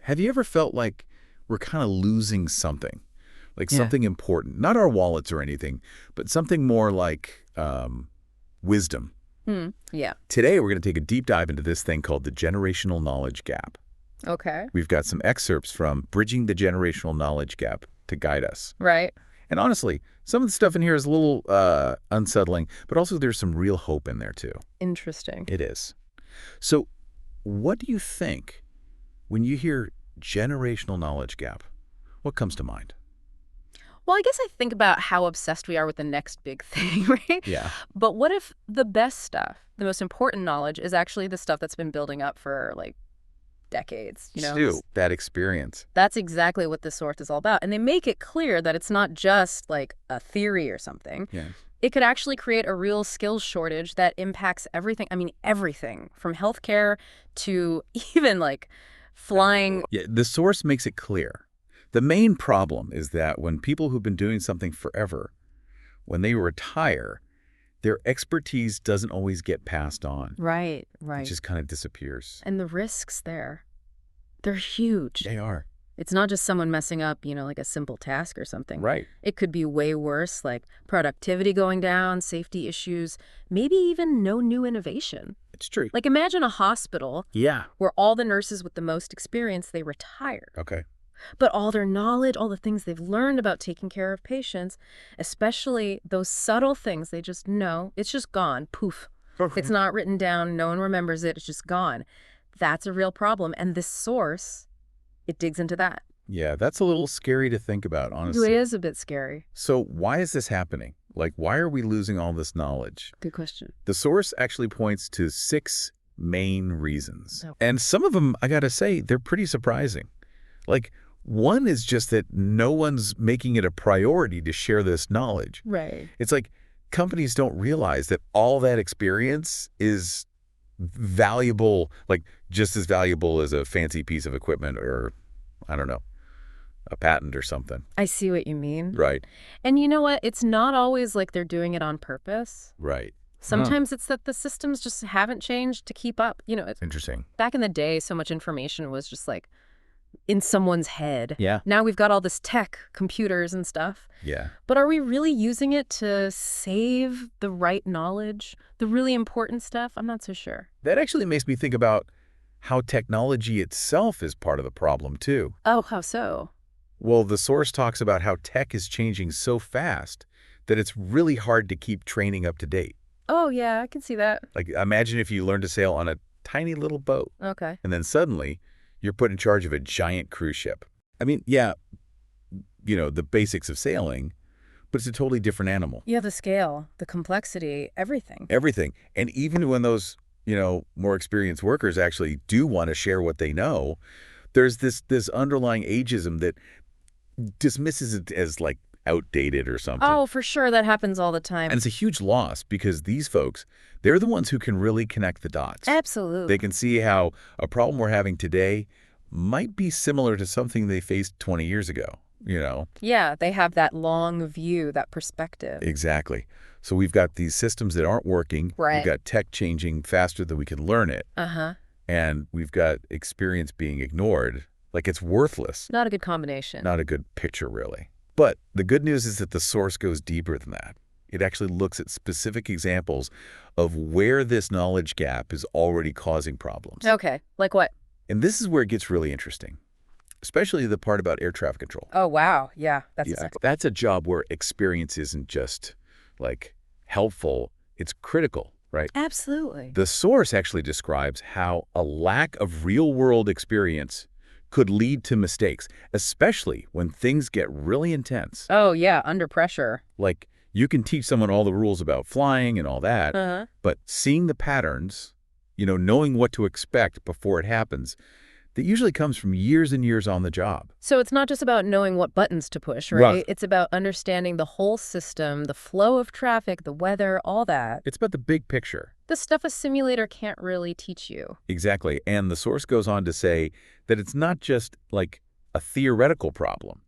Have you ever felt like we're kind of losing something? Like Yeah. something important? Not our wallets or anything, but something more like wisdom. Yeah. Today, we're going to take a deep dive into this thing called the generational knowledge gap. Okay. We've got some excerpts from Bridging the Generational Knowledge Gap to guide us. Right. And honestly, some of the stuff in here is a little unsettling, but also there's some real hope in there too. Interesting. It is. So what do you think when you hear generational knowledge gap? What comes to mind? Well, I guess I think about how obsessed we are with the next big thing, right? Yeah. But what if the best stuff, the most important knowledge, is actually the stuff that's been building up for, like, decades, you know? Stu, that experience. That's exactly what this source is all about. And they make it clear that it's not just, like, a theory or something. Yeah. It could actually create a real skills shortage that impacts everything. I mean, everything from healthcare to even, like, flying. Yeah, the source makes it clear. The main problem is that when people who've been doing something forever, when they retire, their expertise doesn't always get passed on. Right. It just kind of disappears. And the risks there, they're huge. They are. It's not just someone messing up, like a simple task or something. Right. It could be way worse, like productivity going down, safety issues, maybe even no new innovation. It's true. Like imagine a hospital where all the nurses with the most experience, they retire. Okay. But all their knowledge, all the things they've learned about taking care of patients, especially those subtle things they just know, it's just gone. Poof. It's not written down. No one remembers it. It's just gone. That's a real problem. And this source, it digs into that. Yeah, that's a little scary to think about, honestly. It is a bit scary. So why is this happening? Like, why are we losing all this knowledge? Good question. The source actually points to 6 main reasons. Oh. And some of them, I gotta say, they're pretty surprising. Like, one is just that no one's making it a priority to share this knowledge. Right. It's like companies don't realize that all that experience is valuable, like just as valuable as a fancy piece of equipment or, I don't know, a patent or something. I see what you mean. Right. And you know what? It's not always like they're doing it on purpose. Right. Sometimes it's that the systems just haven't changed to keep up. It's Interesting. back in the day, so much information was just like in someone's head. Yeah. Now we've got all this tech, computers and stuff. Yeah. But are we really using it to save the right knowledge, the really important stuff? I'm not so sure. That actually makes me think about how technology itself is part of the problem, too. Oh, how so? Well, the source talks about how tech is changing so fast that it's really hard to keep training up to date. Oh, yeah, I can see that. Like, imagine if you learned to sail on a tiny little boat, Okay. and then suddenly you're put in charge of a giant cruise ship. I mean, yeah, the basics of sailing, but it's a totally different animal. Yeah, the scale, the complexity, everything. Everything. And even when those, more experienced workers actually do want to share what they know, there's this underlying ageism that dismisses it as, like, outdated or something. Oh, for sure. That happens all the time. And it's a huge loss because these folks, they're the ones who can really connect the dots. Absolutely. They can see how a problem we're having today might be similar to something they faced 20 years ago, Yeah, they have that long view, that perspective. Exactly. So we've got these systems that aren't working. Right. We've got tech changing faster than we can learn it. Uh-huh. And we've got experience being ignored. Like, it's worthless. Not a good combination. Not a good picture, really. But the good news is that the source goes deeper than that. It actually looks at specific examples of where this knowledge gap is already causing problems. Okay, like what? And this is where it gets really interesting, especially the part about air traffic control. Oh, wow. Yeah, That's a job where experience isn't just, like, helpful. It's critical, right? Absolutely. The source actually describes how a lack of real-world experience could lead to mistakes, especially when things get really intense. Oh, yeah, under pressure. Like, you can teach someone all the rules about flying and all that, Uh-huh. but seeing the patterns, knowing what to expect before it happens, that usually comes from years and years on the job. So it's not just about knowing what buttons to push, right? Right. It's about understanding the whole system, the flow of traffic, the weather, all that. It's about the big picture. The stuff a simulator can't really teach you. Exactly. And the source goes on to say that it's not just like a theoretical problem.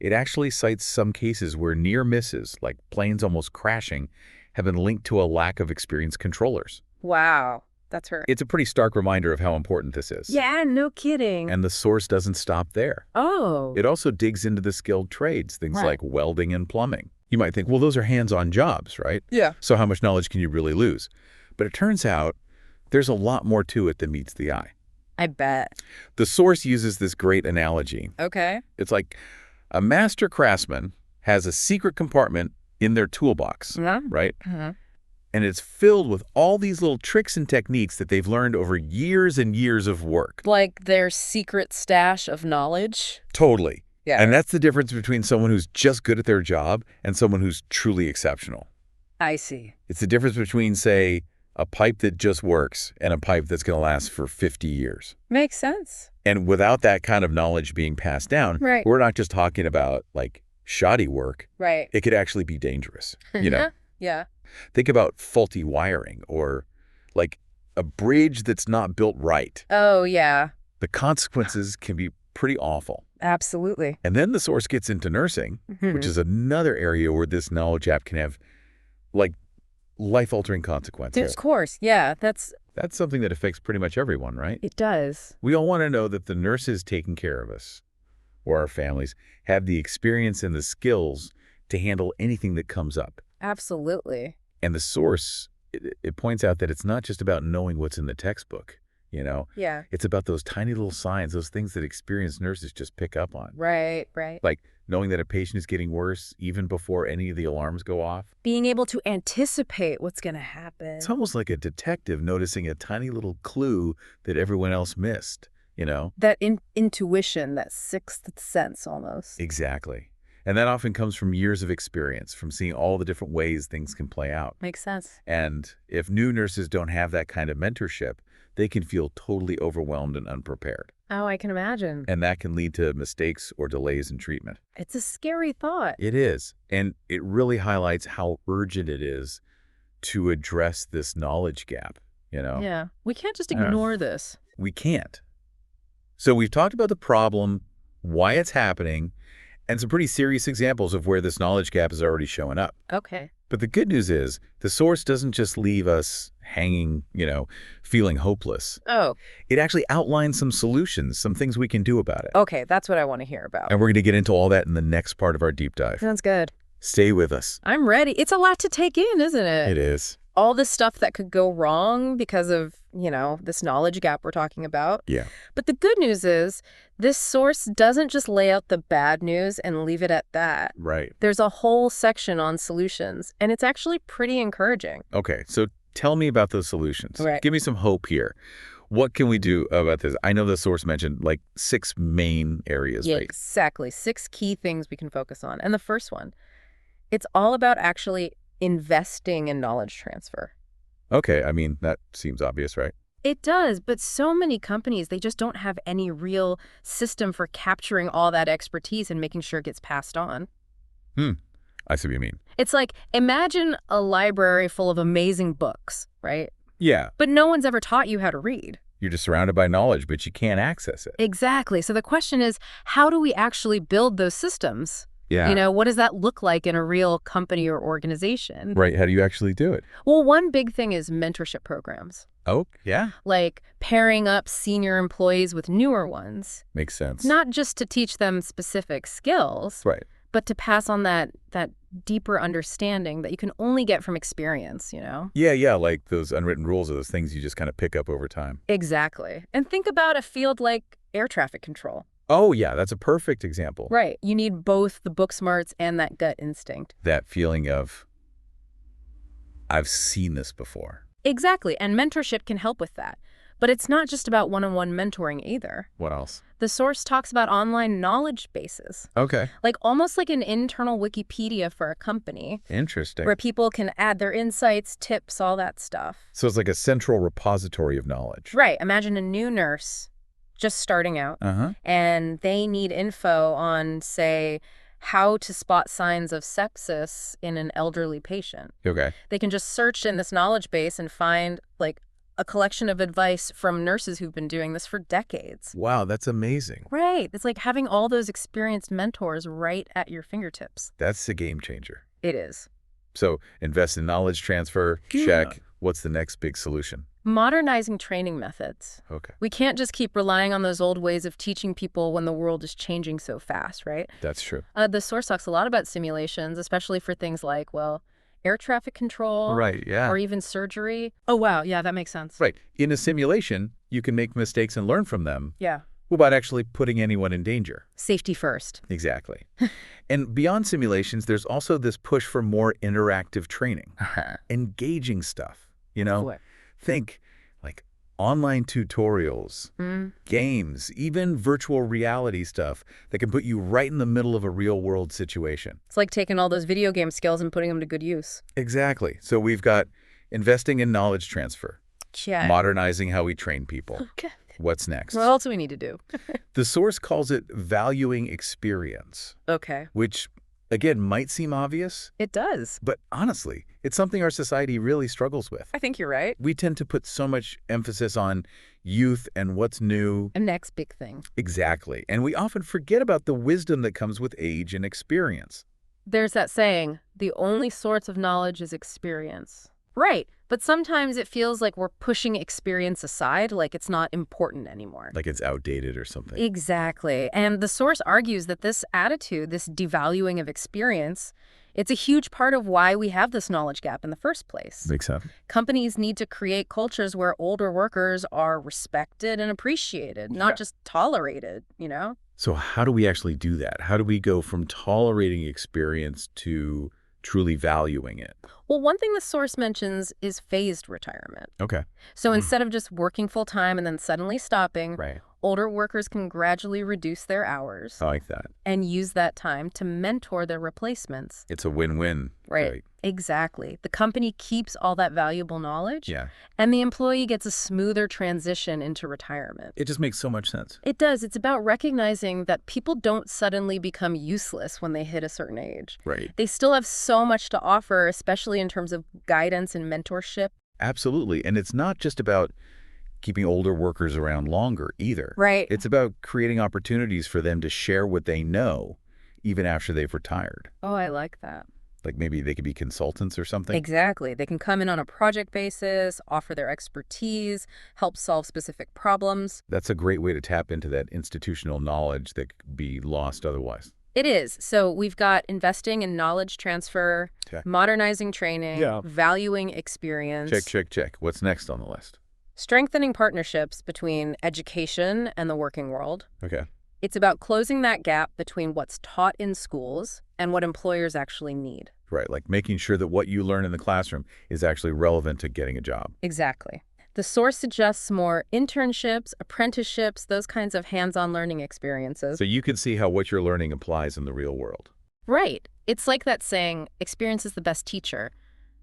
It actually cites some cases where near misses, like planes almost crashing, have been linked to a lack of experienced controllers. Wow. That's her. It's a pretty stark reminder of how important this is. Yeah, no kidding. And the source doesn't stop there. Oh. It also digs into the skilled trades, things Right. like welding and plumbing. You might think, well, those are hands-on jobs, right? Yeah. So how much knowledge can you really lose? But it turns out there's a lot more to it than meets the eye. I bet. The source uses this great analogy. Okay. It's like a master craftsman has a secret compartment in their toolbox, right? And it's filled with all these little tricks and techniques that they've learned over years and years of work. Like their secret stash of knowledge. Totally. Yeah. And that's the difference between someone who's just good at their job and someone who's truly exceptional. I see. It's the difference between, say, a pipe that just works and a pipe that's going to last for 50 years. Makes sense. And without that kind of knowledge being passed down, Right. we're not just talking about, like, shoddy work. Right. It could actually be dangerous, you know? Yeah. Think about faulty wiring or, like, a bridge that's not built right. Oh, yeah. The consequences can be pretty awful. Absolutely. And then the source gets into nursing, which is another area where this knowledge gap can have, like, life-altering consequences. Of course. Yeah. That's something that affects pretty much everyone, right? It does. We all want to know that the nurses taking care of us or our families have the experience and the skills to handle anything that comes up. Absolutely. And the source, it points out that it's not just about knowing what's in the textbook, you know? Yeah. It's about those tiny little signs, those things that experienced nurses just pick up on. Right. Right. Like knowing that a patient is getting worse even before any of the alarms go off. Being able to anticipate what's going to happen. It's almost like a detective noticing a tiny little clue that everyone else missed, you know? That intuition, that sixth sense almost. Exactly. And that often comes from years of experience, from seeing all the different ways things can play out. Makes sense. And if new nurses don't have that kind of mentorship, they can feel totally overwhelmed and unprepared. Oh, I can imagine. And that can lead to mistakes or delays in treatment. It's a scary thought. It is. And it really highlights how urgent it is to address this knowledge gap, you know? Yeah. We can't just ignore this. We can't. So we've talked about the problem, why it's happening, and some pretty serious examples of where this knowledge gap is already showing up. Okay. But the good news is the source doesn't just leave us hanging, you know, feeling hopeless. Oh. It actually outlines some solutions, some things we can do about it. Okay, that's what I want to hear about. And we're going to get into all that in the next part of our deep dive. Sounds good. Stay with us. I'm ready. It's a lot to take in, isn't it? It is. All this stuff that could go wrong because of, you know, this knowledge gap we're talking about. Yeah. But the good news is this source doesn't just lay out the bad news and leave it at that. Right. There's a whole section on solutions, and it's actually pretty encouraging. Okay, so tell me about those solutions. Right. Give me some hope here. What can we do about this? I know the source mentioned like 6 main areas, Yeah, right? exactly. 6 key things we can focus on. And the first one, it's all about actually investing in knowledge transfer. Okay, I mean, that seems obvious, right? It does, but so many companies, they just don't have any real system for capturing all that expertise and making sure it gets passed on. I see what you mean. It's like, imagine a library full of amazing books, right? Yeah, But no one's ever taught you how to read. you're just surrounded by knowledge, but you can't access it. Exactly. So the question is, how do we actually build those systems? Yeah. You know, what does that look like in a real company or organization? Right, how do you actually do it? Well, one big thing is mentorship programs, Oh, yeah. like pairing up senior employees with newer ones, Makes sense. not just to teach them specific skills, Right. but to pass on that deeper understanding that you can only get from experience, you know? Yeah, like those unwritten rules are those things you just kind of pick up over time. Exactly. And think about a field like air traffic control. Oh, yeah, that's a perfect example. Right. You need both the book smarts and that gut instinct. That feeling of, I've seen this before. Exactly. And mentorship can help with that. But it's not just about one-on-one mentoring either. What else? The source talks about online knowledge bases, Okay. like almost like an internal Wikipedia for a company, Interesting. where people can add their insights, tips, all that stuff. So it's like a central repository of knowledge. Right. Imagine a new nurse just starting out, and they need info on, say, how to spot signs of sepsis in an elderly patient. Okay. They can just search in this knowledge base and find, like, a collection of advice from nurses who've been doing this for decades. Wow, that's amazing. Right. It's like having all those experienced mentors right at your fingertips. That's a game changer. It is. So invest in knowledge transfer, check. What's the next big solution? Modernizing training methods. Okay. We can't just keep relying on those old ways of teaching people when the world is changing so fast, right? That's true. The source talks a lot about simulations, especially for things like, well, air traffic control. Right, yeah. Or even surgery. Oh, wow. Yeah, that makes sense. Right. In a simulation, you can make mistakes and learn from them Yeah. without actually putting anyone in danger. Safety first. Exactly. And beyond simulations, there's also this push for more interactive training, engaging stuff, What? Think like online tutorials, games, even virtual reality stuff that can put you right in the middle of a real-world situation. It's like taking all those video game skills and putting them to good use. Exactly. So we've got investing in knowledge transfer, Yeah. modernizing how we train people. Okay. What's next? What else do we need to do? The source calls it valuing experience, Okay. which, again, might seem obvious, It does. but honestly, it's something our society really struggles with. I think you're right. We tend to put so much emphasis on youth and what's new. A next big thing. Exactly. And we often forget about the wisdom that comes with age and experience. There's that saying, the only source of knowledge is experience. Right. But sometimes it feels like we're pushing experience aside, like it's not important anymore. Like it's outdated or something. Exactly. And the source argues that this attitude, this devaluing of experience, it's a huge part of why we have this knowledge gap in the first place. Makes sense. Companies need to create cultures where older workers are respected and appreciated, not just tolerated. So how do we actually do that? How do we go from tolerating experience to truly valuing it? Well, one thing the source mentions is phased retirement. Okay. So instead of just working full time and then suddenly stopping, Right. older workers can gradually reduce their hours I like that. and use that time to mentor their replacements. It's a win-win. Right. Exactly. The company keeps all that valuable knowledge, Yeah. and the employee gets a smoother transition into retirement. It just makes so much sense. It does. It's about recognizing that people don't suddenly become useless when they hit a certain age. Right. They still have so much to offer, especially in terms of guidance and mentorship. Absolutely. And it's not just about keeping older workers around longer either. Right. It's about creating opportunities for them to share what they know even after they've retired. Oh, I like that. Like maybe they could be consultants or something. Exactly. They can come in on a project basis, offer their expertise, help solve specific problems. That's a great way to tap into that institutional knowledge that could be lost otherwise. It is. So we've got investing in knowledge transfer, Okay. modernizing training, Yeah. valuing experience, Check. What's next on the list? strengthening partnerships between education and the working world. Okay. It's about closing that gap between what's taught in schools and what employers actually need. Right. Like making sure that what you learn in the classroom is actually relevant to getting a job. Exactly. The source suggests more internships, apprenticeships, those kinds of hands-on learning experiences. So you can see how what you're learning applies in the real world. Right. It's like that saying, experience is the best teacher.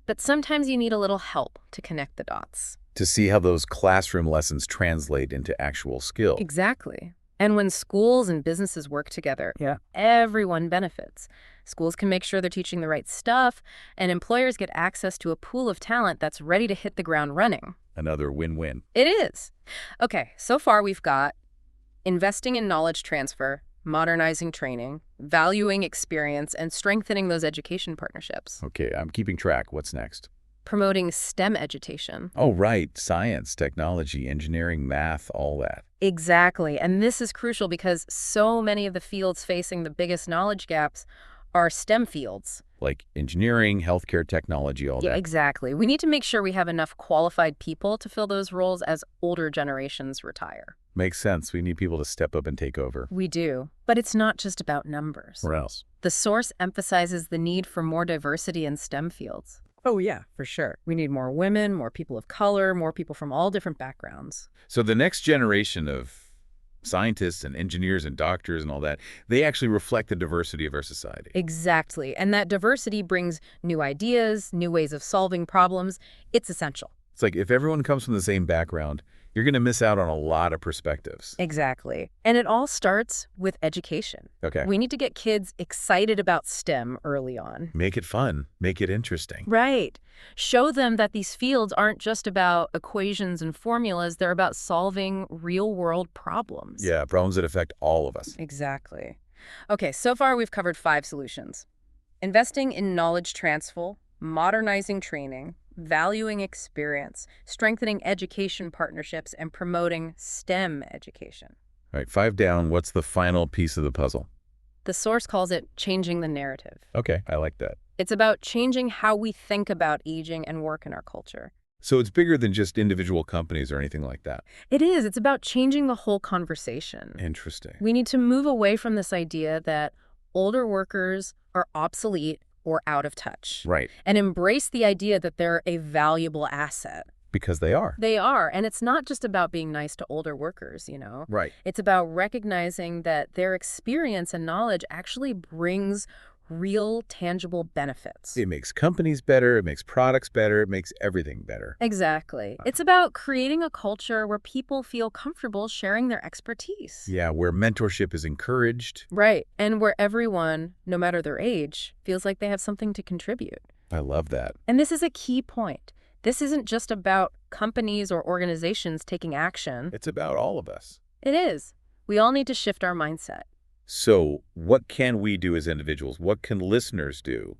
But sometimes you need a little help to connect the dots. To see how those classroom lessons translate into actual skill. Exactly. And when schools and businesses work together, everyone benefits. Schools can make sure they're teaching the right stuff, and employers get access to a pool of talent that's ready to hit the ground running. Another win-win. It is. Okay, so far we've got investing in knowledge transfer, modernizing training, valuing experience, and strengthening those education partnerships. Okay, I'm keeping track. What's next? Promoting STEM education. Oh, right. Science, technology, engineering, math, all that. Exactly. And this is crucial because so many of the fields facing the biggest knowledge gaps are STEM fields. Like engineering, healthcare, technology, all Yeah, that. exactly. We need to make sure we have enough qualified people to fill those roles as older generations retire. Makes sense. We need people to step up and take over. We do. But it's not just about numbers. Or else. The source emphasizes the need for more diversity in STEM fields. Oh, yeah, for sure. We need more women, more people of color, more people from all different backgrounds. So the next generation of scientists and engineers and doctors and all that, they actually reflect the diversity of our society. Exactly. And that diversity brings new ideas, new ways of solving problems. It's essential. It's like if everyone comes from the same background, you're going to miss out on a lot of perspectives. Exactly. And it all starts with education. Okay. We need to get kids excited about STEM early on. Make it fun. Make it interesting. Right. Show them that these fields aren't just about equations and formulas. They're about solving real-world problems. Yeah, problems that affect all of us. Exactly. Okay, so far we've covered 5 solutions. Investing in knowledge transfer, modernizing training, valuing experience, strengthening education partnerships, and promoting STEM education. All right, 5 down. What's the final piece of the puzzle? The source calls it changing the narrative. Okay, I like that. It's about changing how we think about aging and work in our culture. So it's bigger than just individual companies or anything like that. It is. It's about changing the whole conversation. Interesting. We need to move away from this idea that older workers are obsolete or out of touch. Right. And embrace the idea that they're a valuable asset. Because they are. They are. And it's not just about being nice to older workers, you know? Right. It's about recognizing that their experience and knowledge actually brings real, tangible benefits. It makes companies better, it makes products better, it makes everything better. Exactly. It's about creating a culture where people feel comfortable sharing their expertise. Yeah, where mentorship is encouraged. Right. And where everyone, no matter their age, feels like they have something to contribute. I love that. And this is a key point. This isn't just about companies or organizations taking action. It's about all of us. It is. We all need to shift our mindset. So what can we do as individuals? What can listeners do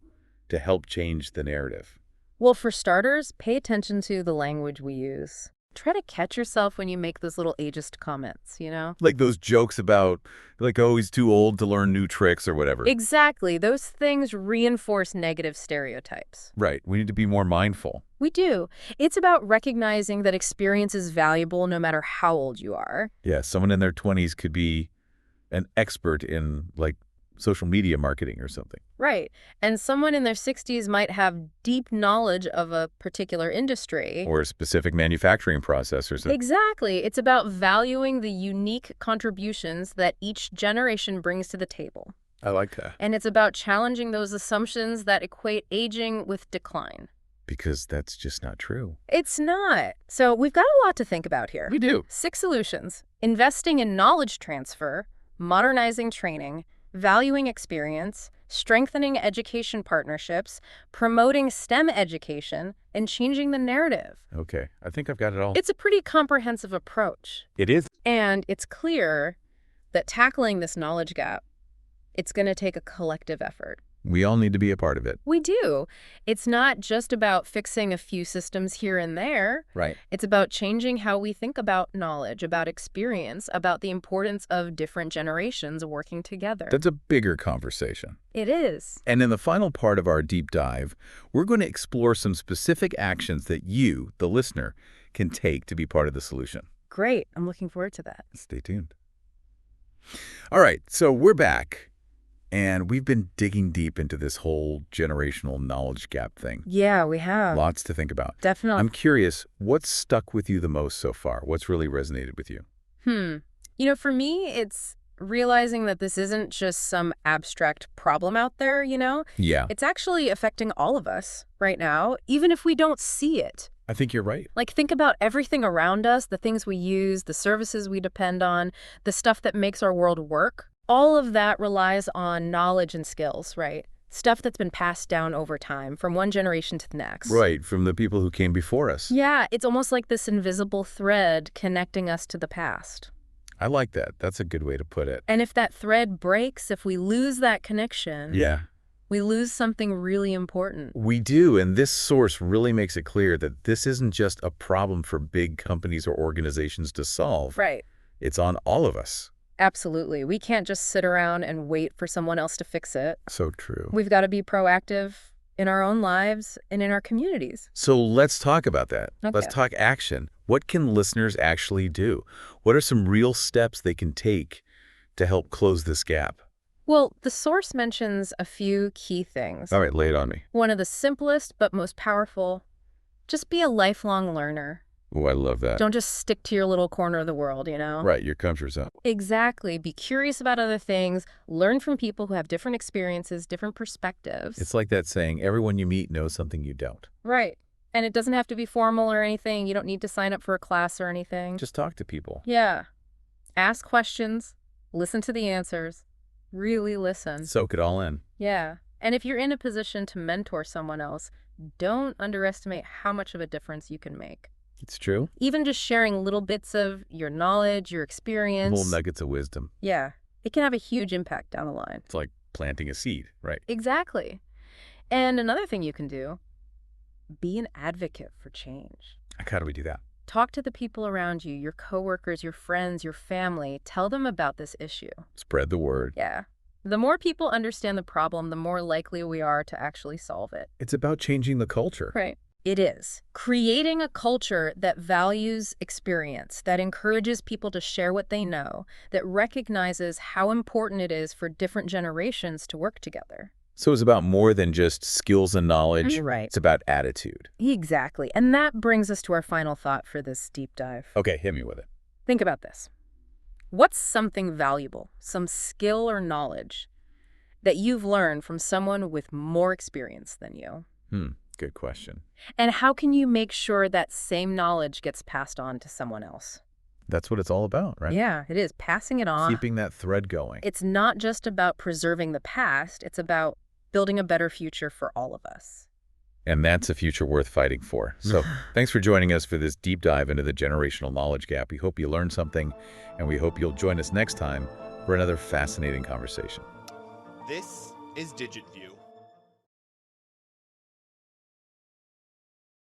to help change the narrative? Well, for starters, pay attention to the language we use. Try to catch yourself when you make those little ageist comments, you know? Like those jokes about, like, oh, he's too old to learn new tricks or whatever. Exactly. Those things reinforce negative stereotypes. Right. We need to be more mindful. We do. It's about recognizing that experience is valuable no matter how old you are. Yeah, someone in their 20s could be an expert in, like, social media marketing or something. Right. And someone in their 60s might have deep knowledge of a particular industry. Or a specific manufacturing process or something. Exactly. It's about valuing the unique contributions that each generation brings to the table. I like that. And it's about challenging those assumptions that equate aging with decline. Because that's just not true. It's not. So we've got a lot to think about here. We do. 6 solutions: investing in knowledge transfer, modernizing training, valuing experience, strengthening education partnerships, promoting STEM education, and changing the narrative. Okay, I think I've got it all. It's a pretty comprehensive approach. It is. And it's clear that tackling this knowledge gap, it's going to take a collective effort. We all need to be a part of it. We do. It's not just about fixing a few systems here and there. Right. It's about changing how we think about knowledge, about experience, about the importance of different generations working together. That's a bigger conversation. It is. And in the final part of our deep dive, we're going to explore some specific actions that you, the listener, can take to be part of the solution. Great. I'm looking forward to that. Stay tuned. All right, so we're back. And we've been digging deep into this whole generational knowledge gap thing. Yeah, we have. Lots to think about. Definitely. I'm curious, what's stuck with you the most so far? What's really resonated with you? You know, for me, it's realizing that this isn't just some abstract problem out there, you know? Yeah. It's actually affecting all of us right now, even if we don't see it. I think you're right. Like, think about everything around us, the things we use, the services we depend on, the stuff that makes our world work. All of that relies on knowledge and skills, right? Stuff that's been passed down over time from one generation to the next. Right, from the people who came before us. Yeah, it's almost like this invisible thread connecting us to the past. I like that. That's a good way to put it. And if that thread breaks, if we lose that connection, Yeah. we lose something really important. We do, and this source really makes it clear that this isn't just a problem for big companies or organizations to solve. Right. It's on all of us. Absolutely. We can't just sit around and wait for someone else to fix it. So true. We've got to be proactive in our own lives and in our communities. So let's talk about that. Okay. Let's talk action. What can listeners actually do? What are some real steps they can take to help close this gap? Well, the source mentions a few key things. All right, lay it on me. One of the simplest but most powerful, just be a lifelong learner. Oh, I love that. Don't just stick to your little corner of the world, you know? Right, your comfort zone. Exactly. Be curious about other things. Learn from people who have different experiences, different perspectives. It's like that saying, everyone you meet knows something you don't. Right. And it doesn't have to be formal or anything. You don't need to sign up for a class or anything. Just talk to people. Yeah. Ask questions. Listen to the answers. Really listen. Soak it all in. Yeah. And if you're in a position to mentor someone else, don't underestimate how much of a difference you can make. It's true. Even just sharing little bits of your knowledge, your experience. Little nuggets of wisdom. Yeah. It can have a huge impact down the line. It's like planting a seed, right? Exactly. And another thing you can do, be an advocate for change. How do we do that? Talk to the people around you, your coworkers, your friends, your family. Tell them about this issue. Spread the word. Yeah. The more people understand the problem, the more likely we are to actually solve it. It's about changing the culture. Right. It is. Creating a culture that values experience, that encourages people to share what they know, that recognizes how important it is for different generations to work together. So it's about more than just skills and knowledge. Right. It's about attitude. Exactly. And that brings us to our final thought for this deep dive. Okay, hit me with it. Think about this. What's something valuable, some skill or knowledge that you've learned from someone with more experience than you? Good question. And how can you make sure that same knowledge gets passed on to someone else? That's what it's all about, right? Yeah, it is. Passing it on. Keeping that thread going. It's not just about preserving the past. It's about building a better future for all of us. And that's a future worth fighting for. So thanks for joining us for this deep dive into the generational knowledge gap. We hope you learned something, and we hope you'll join us next time for another fascinating conversation. This is DigitView.